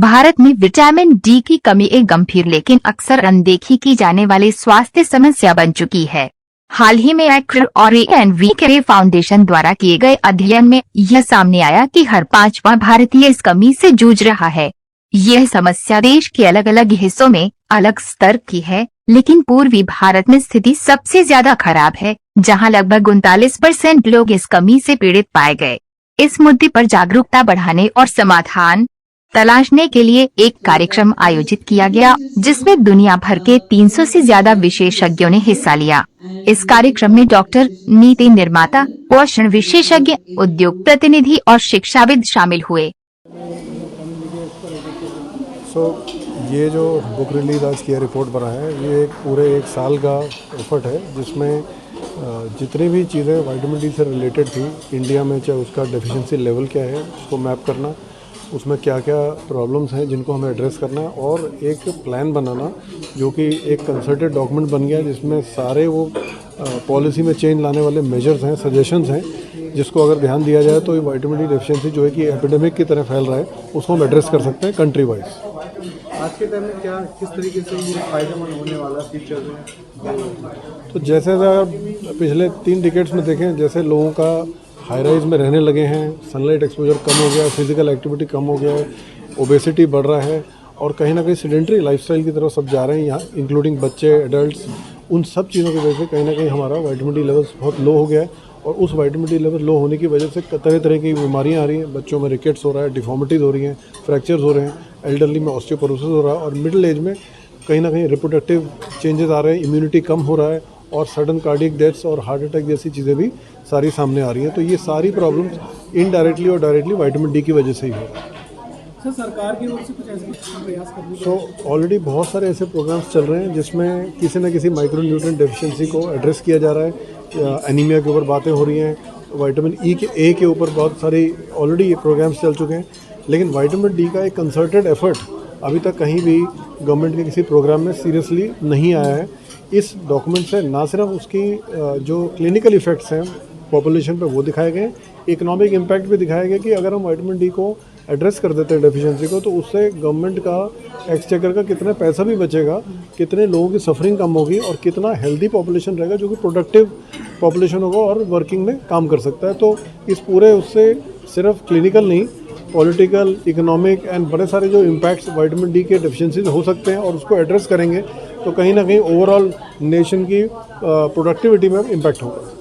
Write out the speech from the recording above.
भारत में vitamin D की कमी एक गंभीर लेकिन अक्सर अनदेखी की जाने वाली स्वास्थ्य समस्या बन चुकी है। हाल ही में एक्र और एनवी फाउंडेशन द्वारा किए गए अध्ययन में यह सामने आया कि हर पांचवां भारतीय इस कमी से जूझ रहा है। यह समस्या देश के अलग अलग हिस्सों में अलग स्तर की है, लेकिन पूर्वी भारत में स्थिति सबसे ज्यादा खराब है, जहां लगभग 39% लोग इस कमी से पीड़ित पाए गए। इस मुद्दे पर जागरूकता बढ़ाने और समाधान तलाशने के लिए एक कार्यक्रम आयोजित किया गया, जिसमें दुनिया भर के 300 से ज्यादा विशेषज्ञों ने हिस्सा लिया। इस कार्यक्रम में डॉक्टर, नीति निर्माता, पोषण विशेषज्ञ, उद्योग प्रतिनिधि और शिक्षाविद शामिल हुए। ये जो बुक रिलीज आज किया, रिपोर्ट बना है, ये पूरे एक साल का एफर्ट है, जिसमें जितनी भी चीज़ें विटामिन डी से रिलेटेड थी इंडिया में, चाहे उसका डेफिशिएंसी लेवल क्या है उसको मैप करना, उसमें क्या क्या प्रॉब्लम्स हैं जिनको हमें एड्रेस करना है, और एक प्लान बनाना जो कि एक कंसल्टेड डॉक्यूमेंट बन गया, जिसमें सारे वो पॉलिसी में चेंज लाने वाले मेजर्स हैं, सजेशंस हैं, जिसको अगर ध्यान दिया जाए तो ये विटामिन डी डेफिशिएंसी जो है कि एपिडेमिक की तरह फैल रहा है, उसको हम एड्रेस कर सकते हैं कंट्री वाइज। आज के टाइम में क्या किस तरीके से ये फायदेमंद होने वाला फ्यूचर में? तो जैसे अगर पिछले 3 डिकेड्स में देखें, जैसे लोगों का हाई राइज में रहने लगे हैं, सनलाइट एक्सपोजर कम हो गया है, फिजिकल एक्टिविटी कम हो गया है, ओबेसिटी बढ़ रहा है, और कहीं ना कहीं सेडेंटरी लाइफस्टाइल की तरफ सब जा रहे हैं यहाँ, इंक्लूडिंग बच्चे, एडल्ट्स। उन सब चीज़ों की वजह से कहीं ना कहीं हमारा विटामिन डी लेवल्स बहुत लो हो गया है, और उस विटामिन डी लेवल लो होने की वजह से तरह तरह की बीमारियाँ आ रही हैं। बच्चों में रिकेट्स हो रहा है, डिफॉर्मिटीज़ हो रही हैं, फ्रैक्चर्स हो रहे हैं, एल्डरली में ऑस्टियोपोरोसिस हो रहा है, और मिडिल एज में कहीं ना कहीं रिप्रोडक्टिव चेंजेस आ रहे हैं, इम्यूनिटी कम हो रहा है, और सडन कार्डियक डेथ्स और हार्ट अटैक जैसी चीज़ें भी सारी सामने आ रही हैं। तो ये सारी प्रॉब्लम्स इनडायरेक्टली और डायरेक्टली विटामिन डी की वजह से ही हो रहा है। सर, सरकार की ओर से कुछ ऐसे प्रयास करने ऑलरेडी बहुत सारे ऐसे प्रोग्राम्स चल रहे हैं जिसमें किसी न किसी माइक्रो न्यूट्रिएंट डेफिशिएंसी को एड्रेस किया जा रहा है। एनीमिया के ऊपर बातें हो रही हैं, विटामिन ए के ऊपर बहुत सारी ऑलरेडी ये प्रोग्राम्स चल चुके हैं, लेकिन विटामिन डी का एक कंसर्टेड एफर्ट अभी तक कहीं भी गवर्नमेंट के किसी प्रोग्राम में सीरियसली नहीं आया है। इस डॉक्यूमेंट से ना सिर्फ उसकी जो क्लिनिकल इफ़ेक्ट्स हैं पॉपुलेशन पे वो दिखाए गए, इकोनॉमिक इम्पैक्ट भी दिखाया गया कि अगर हम विटामिन डी को एड्रेस कर देते हैं डेफिशिएंसी को, तो उससे गवर्नमेंट का एक्सचेकर का कितना पैसा भी बचेगा, कितने लोगों की सफरिंग कम होगी, और कितना हेल्दी पॉपुलेशन रहेगा जो कि प्रोडक्टिव पॉपुलेशन होगा और वर्किंग में काम कर सकता है। तो इस पूरे उससे सिर्फ क्लिनिकल नहीं, पॉलिटिकल, इकोनॉमिक एंड बड़े सारे जो इम्पैक्ट्स विटामिन डी के डेफिशिएंसी हो सकते हैं, और उसको एड्रेस करेंगे तो कहीं ना कहीं ओवरऑल नेशन की प्रोडक्टिविटी में इम्पैक्ट होगा।